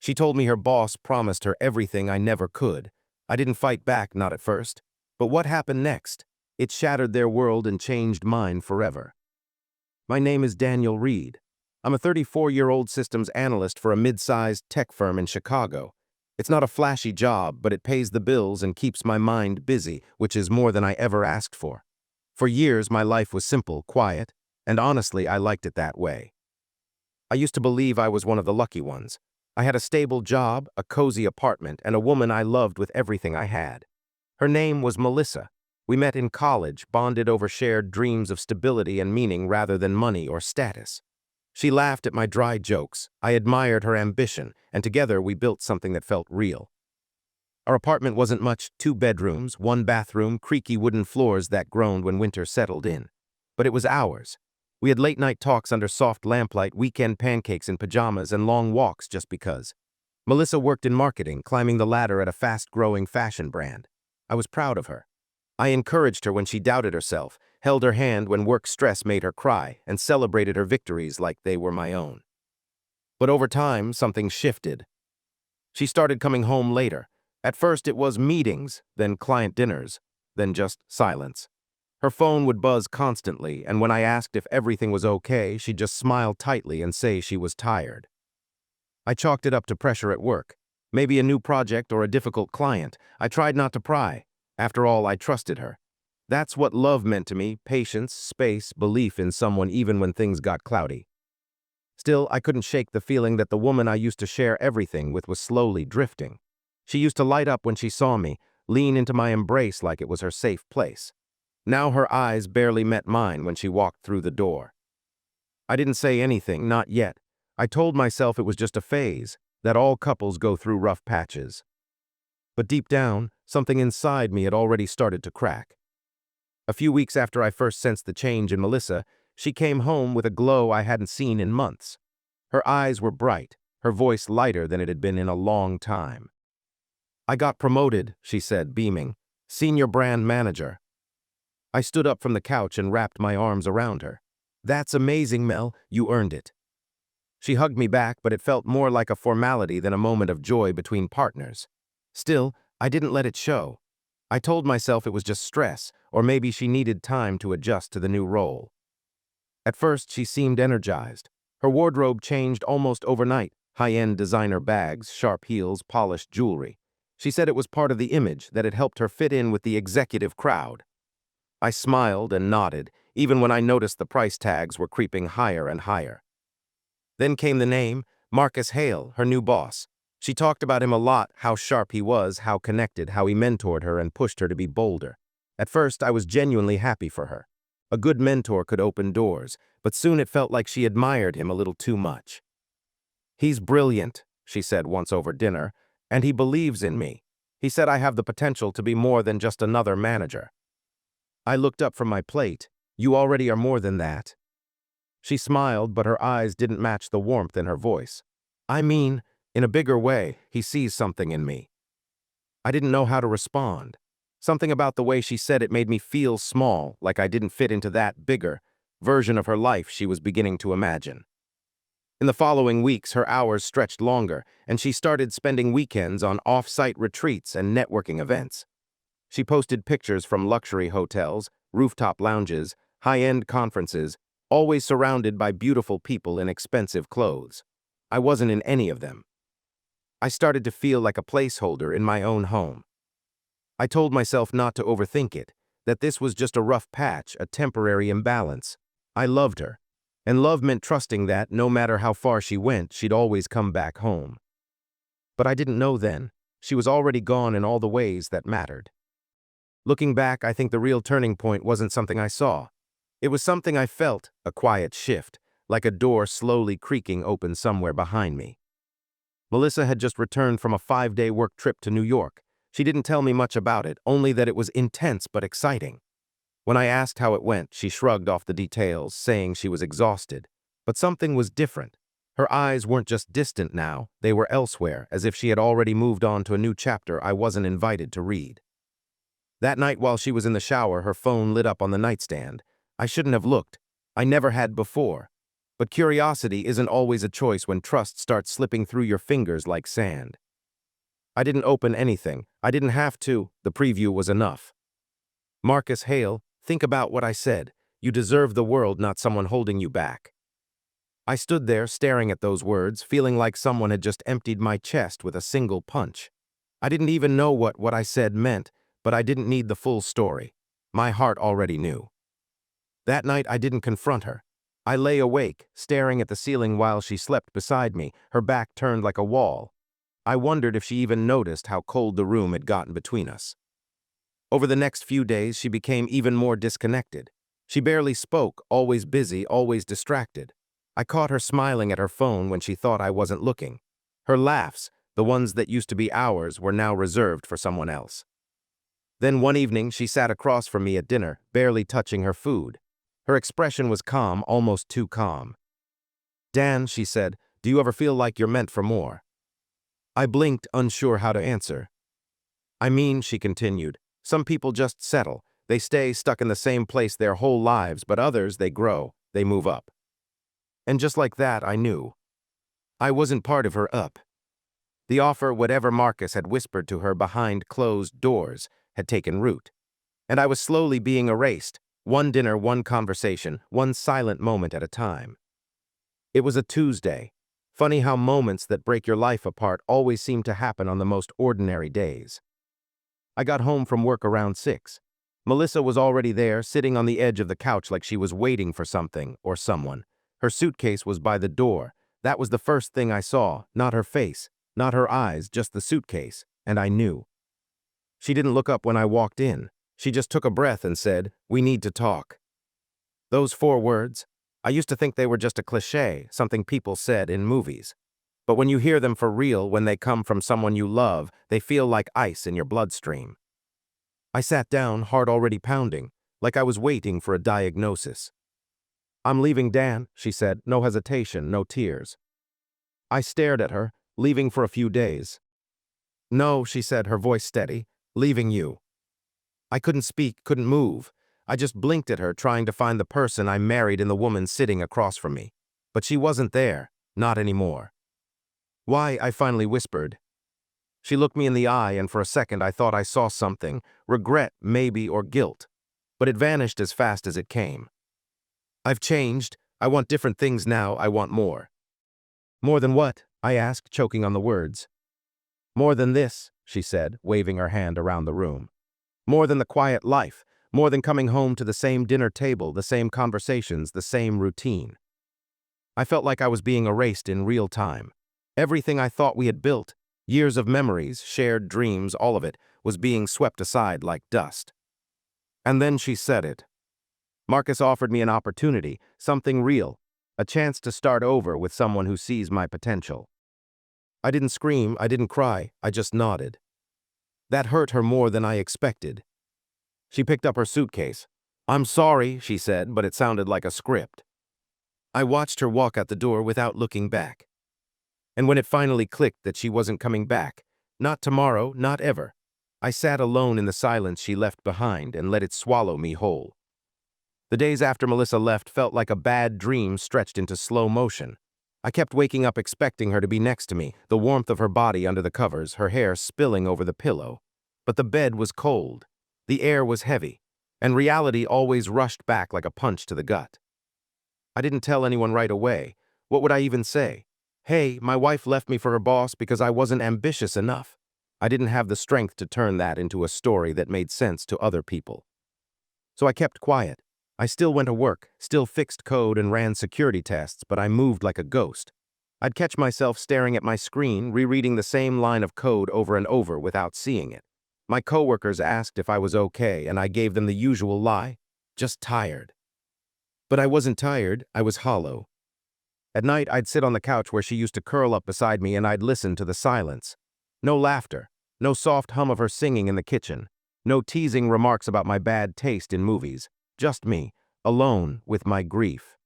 She told me her boss promised her everything I never could. I didn't fight back, not at first. But what happened next? It shattered their world and changed mine forever. My name is Daniel Reed. I'm a 34-year-old systems analyst for a mid-sized tech firm in Chicago. It's not a flashy job, but it pays the bills and keeps my mind busy, which is more than I ever asked for. For years, my life was simple, quiet, and honestly, I liked it that way. I used to believe I was one of the lucky ones. I had a stable job, a cozy apartment, and a woman I loved with everything I had. Her name was Melissa. We met in college, bonded over shared dreams of stability and meaning rather than money or status. She laughed at my dry jokes, I admired her ambition, and together we built something that felt real. Our apartment wasn't much, 2 bedrooms, 1 bathroom, creaky wooden floors that groaned when winter settled in. But it was ours. We had late-night talks under soft lamplight, weekend pancakes in pajamas, and long walks just because. Melissa worked in marketing, climbing the ladder at a fast-growing fashion brand. I was proud of her. I encouraged her when she doubted herself, held her hand when work stress made her cry, and celebrated her victories like they were my own. But over time, something shifted. She started coming home later. At first it was meetings, then client dinners, then just silence. Her phone would buzz constantly, and when I asked if everything was okay, she'd just smile tightly and say she was tired. I chalked it up to pressure at work. Maybe a new project or a difficult client. I tried not to pry. After all, I trusted her. That's what love meant to me: patience, space, belief in someone even when things got cloudy. Still, I couldn't shake the feeling that the woman I used to share everything with was slowly drifting. She used to light up when she saw me, lean into my embrace like it was her safe place. Now her eyes barely met mine when she walked through the door. I didn't say anything, not yet. I told myself it was just a phase, that all couples go through rough patches. But deep down, something inside me had already started to crack. A few weeks after I first sensed the change in Melissa, she came home with a glow I hadn't seen in months. Her eyes were bright, her voice lighter than it had been in a long time. "I got promoted," she said, beaming. "Senior brand manager." I stood up from the couch and wrapped my arms around her. "That's amazing, Mel. You earned it." She hugged me back, but it felt more like a formality than a moment of joy between partners. Still, I didn't let it show. I told myself it was just stress, or maybe she needed time to adjust to the new role. At first, she seemed energized. Her wardrobe changed almost overnight: high-end designer bags, sharp heels, polished jewelry. She said it was part of the image, that it helped her fit in with the executive crowd. I smiled and nodded, even when I noticed the price tags were creeping higher and higher. Then came the name, Marcus Hale, her new boss. She talked about him a lot: how sharp he was, how connected, how he mentored her and pushed her to be bolder. At first, I was genuinely happy for her. A good mentor could open doors, but soon it felt like she admired him a little too much. "He's brilliant," she said once over dinner, "and he believes in me. He said I have the potential to be more than just another manager." I looked up from my plate. "You already are more than that." She smiled, but her eyes didn't match the warmth in her voice. "I mean, in a bigger way, he sees something in me." I didn't know how to respond. Something about the way she said it made me feel small, like I didn't fit into that bigger version of her life she was beginning to imagine. In the following weeks, her hours stretched longer, and she started spending weekends on off-site retreats and networking events. She posted pictures from luxury hotels, rooftop lounges, high-end conferences, always surrounded by beautiful people in expensive clothes. I wasn't in any of them. I started to feel like a placeholder in my own home. I told myself not to overthink it, that this was just a rough patch, a temporary imbalance. I loved her, and love meant trusting that, no matter how far she went, she'd always come back home. But I didn't know then. She was already gone in all the ways that mattered. Looking back, I think the real turning point wasn't something I saw. It was something I felt: a quiet shift, like a door slowly creaking open somewhere behind me. Melissa had just returned from a 5-day work trip to New York. She didn't tell me much about it, only that it was intense but exciting. When I asked how it went, she shrugged off the details, saying she was exhausted. But something was different. Her eyes weren't just distant now, they were elsewhere, as if she had already moved on to a new chapter I wasn't invited to read. That night, while she was in the shower, her phone lit up on the nightstand. I shouldn't have looked. I never had before. But curiosity isn't always a choice when trust starts slipping through your fingers like sand. I didn't open anything. I didn't have to. The preview was enough. Marcus Hale, think about what I said. You deserve the world, not someone holding you back. I stood there staring at those words, feeling like someone had just emptied my chest with a single punch. I didn't even know what I said meant, but I didn't need the full story. My heart already knew. That night I didn't confront her. I lay awake, staring at the ceiling while she slept beside me, her back turned like a wall. I wondered if she even noticed how cold the room had gotten between us. Over the next few days, she became even more disconnected. She barely spoke, always busy, always distracted. I caught her smiling at her phone when she thought I wasn't looking. Her laughs, the ones that used to be ours, were now reserved for someone else. Then one evening, she sat across from me at dinner, barely touching her food. Her expression was calm, almost too calm. "Dan," she said, "do you ever feel like you're meant for more?" I blinked, unsure how to answer. "I mean," she continued, "some people just settle. They stay stuck in the same place their whole lives, but others, they grow, they move up." And just like that, I knew. I wasn't part of her up. The offer, whatever Marcus had whispered to her behind closed doors, had taken root. And I was slowly being erased, one dinner, one conversation, one silent moment at a time. It was a Tuesday. Funny how moments that break your life apart always seem to happen on the most ordinary days. I got home from work around 6. Melissa was already there, sitting on the edge of the couch like she was waiting for something or someone. Her suitcase was by the door. That was the first thing I saw, not her face, not her eyes, just the suitcase, and I knew. She didn't look up when I walked in. She just took a breath and said, "We need to talk." Those 4 words, I used to think they were just a cliché, something people said in movies. But when you hear them for real, when they come from someone you love, they feel like ice in your bloodstream. I sat down, heart already pounding, like I was waiting for a diagnosis. "I'm leaving, Dan," she said, no hesitation, no tears. I stared at her, "Leaving for a few days." "No," she said, her voice steady, "leaving you." I couldn't speak, couldn't move. I just blinked at her, trying to find the person I married in the woman sitting across from me. But she wasn't there, not anymore. "Why?" I finally whispered. She looked me in the eye, and for a second I thought I saw something, regret, maybe, or guilt. But it vanished as fast as it came. "I've changed. I want different things now. I want more." "More than what?" I asked, choking on the words. "More than this," she said, waving her hand around the room. "More than the quiet life. More than coming home to the same dinner table, the same conversations, the same routine." I felt like I was being erased in real time. Everything I thought we had built, years of memories, shared dreams, all of it, was being swept aside like dust. And then she said it. Marcus offered me an opportunity, something real, a chance to start over with someone who sees my potential. I didn't scream, I didn't cry, I just nodded. That hurt her more than I expected. She picked up her suitcase. "I'm sorry," she said, but it sounded like a script. I watched her walk out the door without looking back. And when it finally clicked that she wasn't coming back, not tomorrow, not ever, I sat alone in the silence she left behind and let it swallow me whole. The days after Melissa left felt like a bad dream stretched into slow motion. I kept waking up expecting her to be next to me, the warmth of her body under the covers, her hair spilling over the pillow. But the bed was cold, the air was heavy, and reality always rushed back like a punch to the gut. I didn't tell anyone right away. What would I even say? "Hey, my wife left me for her boss because I wasn't ambitious enough." I didn't have the strength to turn that into a story that made sense to other people. So I kept quiet. I still went to work, still fixed code and ran security tests, but I moved like a ghost. I'd catch myself staring at my screen, rereading the same line of code over and over without seeing it. My coworkers asked if I was okay, and I gave them the usual lie, just tired. But I wasn't tired, I was hollow. At night, I'd sit on the couch where she used to curl up beside me and I'd listen to the silence. No laughter, no soft hum of her singing in the kitchen, no teasing remarks about my bad taste in movies, just me, alone with my grief.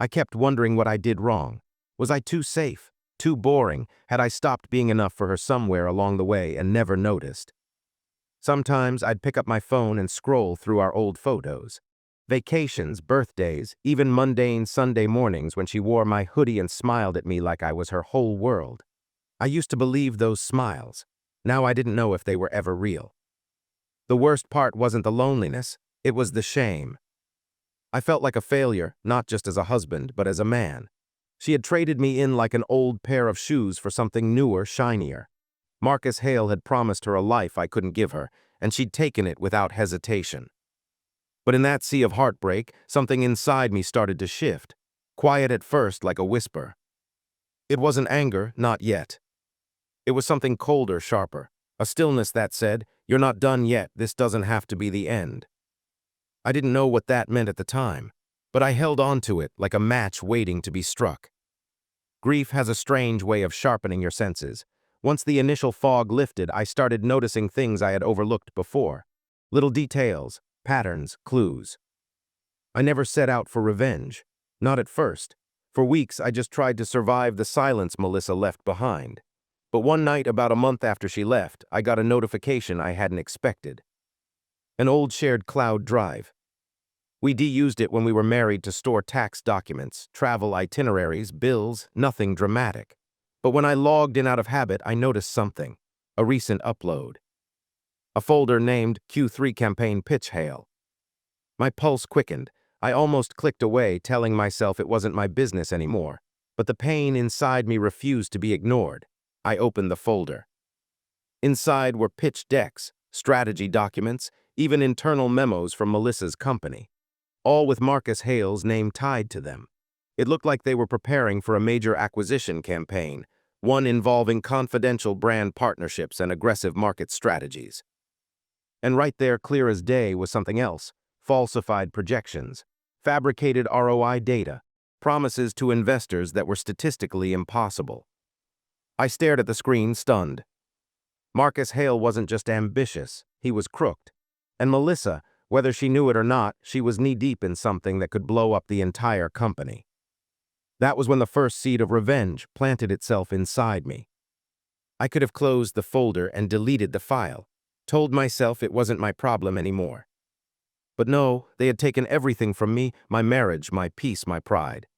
I kept wondering what I did wrong. Was I too safe, too boring? Had I stopped being enough for her somewhere along the way and never noticed? Sometimes I'd pick up my phone and scroll through our old photos. Vacations, birthdays, even mundane Sunday mornings when she wore my hoodie and smiled at me like I was her whole world. I used to believe those smiles. Now I didn't know if they were ever real. The worst part wasn't the loneliness, it was the shame. I felt like a failure, not just as a husband, but as a man. She had traded me in like an old pair of shoes for something newer, shinier. Marcus Hale had promised her a life I couldn't give her, and she'd taken it without hesitation. But in that sea of heartbreak, something inside me started to shift, quiet at first like a whisper. It wasn't anger, not yet. It was something colder, sharper, a stillness that said, "You're not done yet, this doesn't have to be the end." I didn't know what that meant at the time, but I held on to it like a match waiting to be struck. Grief has a strange way of sharpening your senses. Once the initial fog lifted, I started noticing things I had overlooked before. Little details, patterns, clues. I never set out for revenge. Not at first. For weeks, I just tried to survive the silence Melissa left behind. But one night, about a month after she left, I got a notification I hadn't expected. An old shared cloud drive. We de-used it when we were married to store tax documents, travel itineraries, bills, nothing dramatic. But when I logged in out of habit, I noticed something. A recent upload. A folder named Q3 Campaign Pitch Hail. My pulse quickened. I almost clicked away, telling myself it wasn't my business anymore. But the pain inside me refused to be ignored. I opened the folder. Inside were pitch decks, strategy documents, even internal memos from Melissa's company, all with Marcus Hale's name tied to them. It looked like they were preparing for a major acquisition campaign, one involving confidential brand partnerships and aggressive market strategies. And right there, clear as day, was something else: falsified projections, fabricated ROI data, promises to investors that were statistically impossible. I stared at the screen, stunned. Marcus Hale wasn't just ambitious, he was crooked. And Melissa, whether she knew it or not, she was knee-deep in something that could blow up the entire company. That was when the first seed of revenge planted itself inside me. I could have closed the folder and deleted the file, told myself it wasn't my problem anymore. But no, they had taken everything from me, my marriage, my peace, my pride.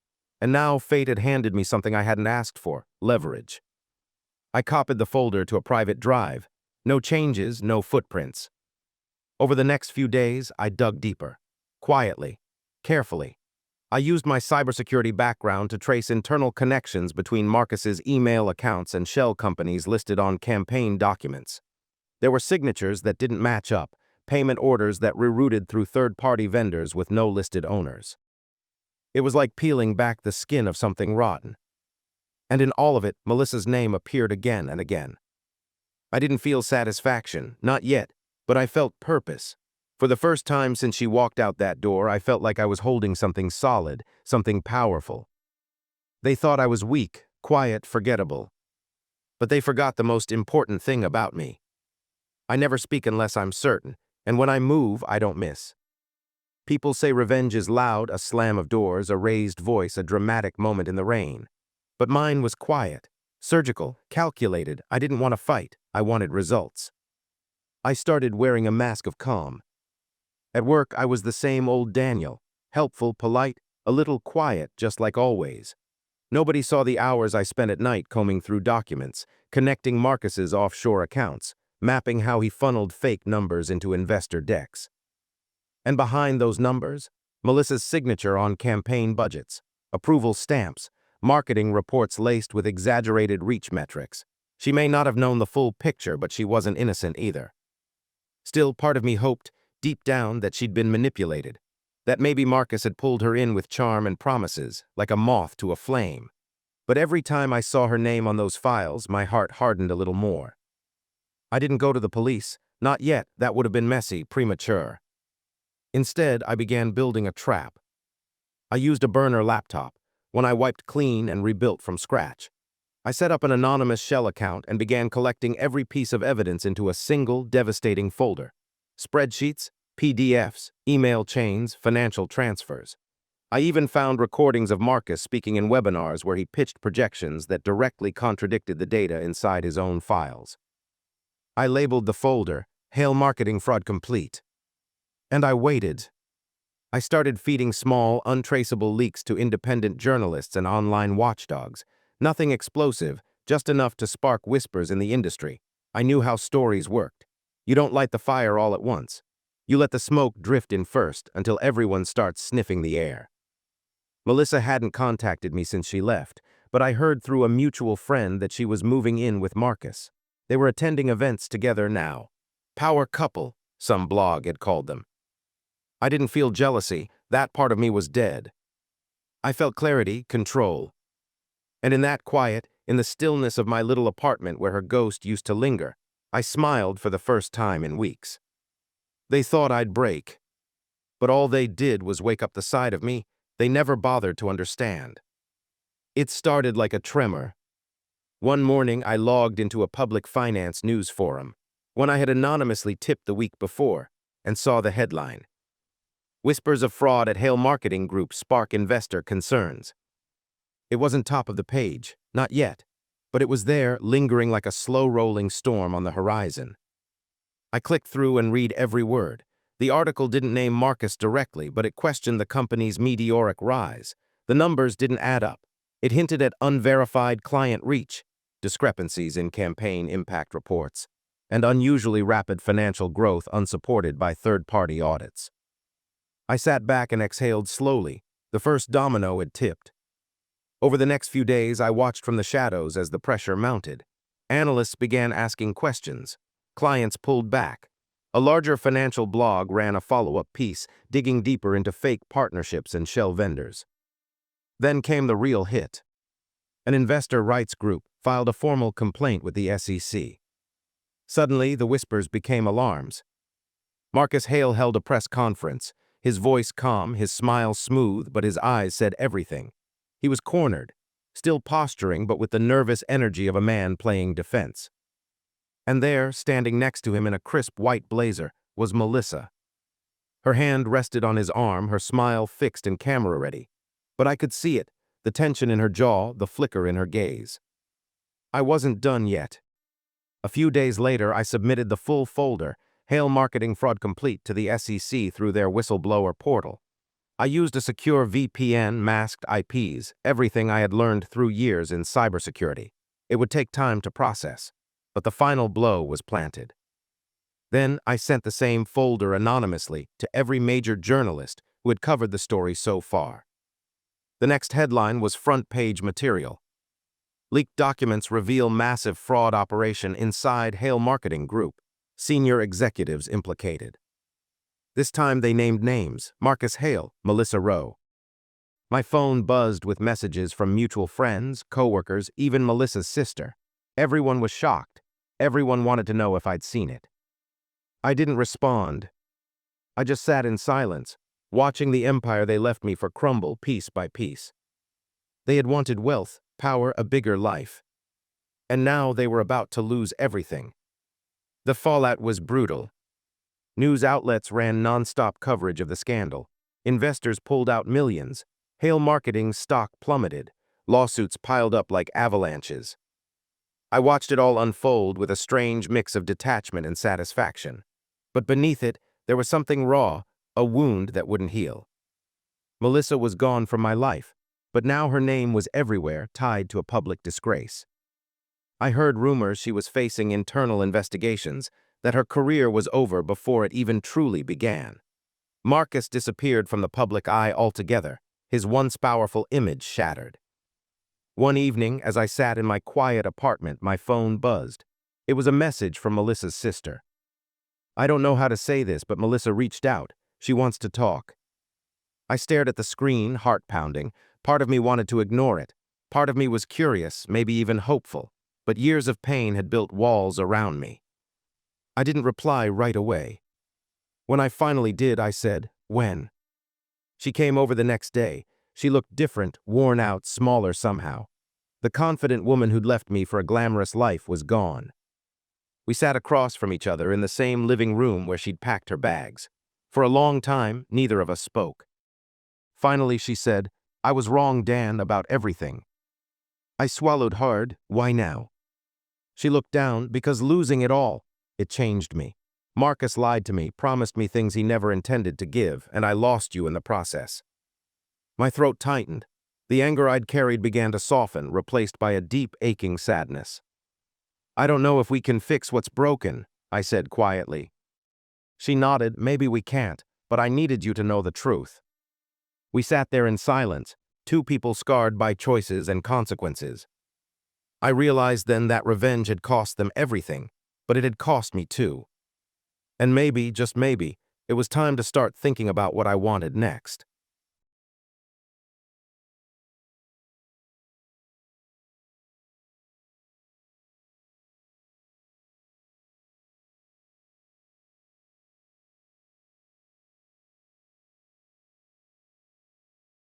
And now fate had handed me something I hadn't asked for: leverage. I copied the folder to a private drive. No changes, no footprints. Over the next few days, I dug deeper. Quietly, carefully. I used my cybersecurity background to trace internal connections between Marcus's email accounts and shell companies listed on campaign documents. There were signatures that didn't match up, payment orders that rerouted through third-party vendors with no listed owners. It was like peeling back the skin of something rotten. And in all of it, Melissa's name appeared again and again. I didn't feel satisfaction, not yet, but I felt purpose. For the first time since she walked out that door, I felt like I was holding something solid, something powerful. They thought I was weak, quiet, forgettable. But they forgot the most important thing about me. I never speak unless I'm certain, and when I move, I don't miss. People say revenge is loud, a slam of doors, a raised voice, a dramatic moment in the rain. But mine was quiet, surgical, calculated. I didn't want to fight, I wanted results. I started wearing a mask of calm. At work, I was the same old Daniel, helpful, polite, a little quiet, just like always. Nobody saw the hours I spent at night combing through documents, connecting Marcus's offshore accounts, mapping how he funneled fake numbers into investor decks. And behind those numbers, Melissa's signature on campaign budgets, approval stamps, marketing reports laced with exaggerated reach metrics. She may not have known the full picture, but she wasn't innocent either. Still, part of me hoped, deep down, that she'd been manipulated, that maybe Marcus had pulled her in with charm and promises, like a moth to a flame. But every time I saw her name on those files, my heart hardened a little more. I didn't go to the police, not yet, that would have been messy, premature. Instead, I began building a trap. I used a burner laptop, one I wiped clean and rebuilt from scratch. I set up an anonymous shell account and began collecting every piece of evidence into a single, devastating folder. Spreadsheets, PDFs, email chains, financial transfers. I even found recordings of Marcus speaking in webinars where he pitched projections that directly contradicted the data inside his own files. I labeled the folder, "Hail Marketing Fraud Complete." And I waited. I started feeding small, untraceable leaks to independent journalists and online watchdogs. Nothing explosive, just enough to spark whispers in the industry. I knew how stories worked. You don't light the fire all at once. You let the smoke drift in first until everyone starts sniffing the air. Melissa hadn't contacted me since she left, but I heard through a mutual friend that she was moving in with Marcus. They were attending events together now. Power couple, some blog had called them. I didn't feel jealousy. That part of me was dead. I felt clarity, control. And in that quiet, in the stillness of my little apartment where her ghost used to linger, I smiled for the first time in weeks. They thought I'd break, but all they did was wake up the side of me they never bothered to understand. It started like a tremor. One morning, I logged into a public finance news forum, one I had anonymously tipped the week before, and saw the headline. Whispers of fraud at Hale Marketing Group spark investor concerns. It wasn't top of the page, not yet, but it was there, lingering like a slow-rolling storm on the horizon. I clicked through and read every word. The article didn't name Marcus directly, but it questioned the company's meteoric rise. The numbers didn't add up. It hinted at unverified client reach, discrepancies in campaign impact reports, and unusually rapid financial growth unsupported by third-party audits. I sat back and exhaled slowly. The first domino had tipped. Over the next few days, I watched from the shadows as the pressure mounted. Analysts began asking questions. Clients pulled back. A larger financial blog ran a follow-up piece, digging deeper into fake partnerships and shell vendors. Then came the real hit. An investor rights group filed a formal complaint with the SEC. Suddenly, the whispers became alarms. Marcus Hale held a press conference, his voice calm, his smile smooth, but his eyes said everything. He was cornered, still posturing, but with the nervous energy of a man playing defense. And there, standing next to him in a crisp white blazer, was Melissa. Her hand rested on his arm, her smile fixed and camera-ready. But I could see it, the tension in her jaw, the flicker in her gaze. I wasn't done yet. A few days later, I submitted the full folder, Hale Marketing Fraud Complete, to the SEC through their whistleblower portal. I used a secure VPN, masked IPs, everything I had learned through years in cybersecurity. It would take time to process, but the final blow was planted. Then I sent the same folder anonymously to every major journalist who had covered the story so far. The next headline was front-page material. Leaked documents reveal massive fraud operation inside Hale Marketing Group. Senior executives implicated. This time they named names: Marcus Hale, Melissa Rowe. My phone buzzed with messages from mutual friends, coworkers, even Melissa's sister. Everyone was shocked. Everyone wanted to know if I'd seen it. I didn't respond. I just sat in silence, watching the empire they left me for crumble piece by piece. They had wanted wealth, power, a bigger life. And now they were about to lose everything. The fallout was brutal. News outlets ran non-stop coverage of the scandal. Investors pulled out millions. Hale Marketing's stock plummeted. Lawsuits piled up like avalanches. I watched it all unfold with a strange mix of detachment and satisfaction. But beneath it, there was something raw, a wound that wouldn't heal. Melissa was gone from my life, but now her name was everywhere, tied to a public disgrace. I heard rumors she was facing internal investigations, that her career was over before it even truly began. Marcus disappeared from the public eye altogether, his once powerful image shattered. One evening, as I sat in my quiet apartment, my phone buzzed. It was a message from Melissa's sister. I don't know how to say this, but Melissa reached out. She wants to talk. I stared at the screen, heart pounding. Part of me wanted to ignore it. Part of me was curious, maybe even hopeful. But years of pain had built walls around me. I didn't reply right away. When I finally did, I said, "When?" She came over the next day. She looked different, worn out, smaller somehow. The confident woman who'd left me for a glamorous life was gone. We sat across from each other in the same living room where she'd packed her bags. For a long time, neither of us spoke. Finally, she said, "I was wrong, Dan, about everything." I swallowed hard. Why now? She looked down. Because losing it all, it changed me. Marcus lied to me, promised me things he never intended to give, and I lost you in the process. My throat tightened. The anger I'd carried began to soften, replaced by a deep, aching sadness. I don't know if we can fix what's broken, I said quietly. She nodded, maybe we can't, but I needed you to know the truth. We sat there in silence, two people scarred by choices and consequences. I realized then that revenge had cost them everything, but it had cost me too. And maybe, just maybe, it was time to start thinking about what I wanted next.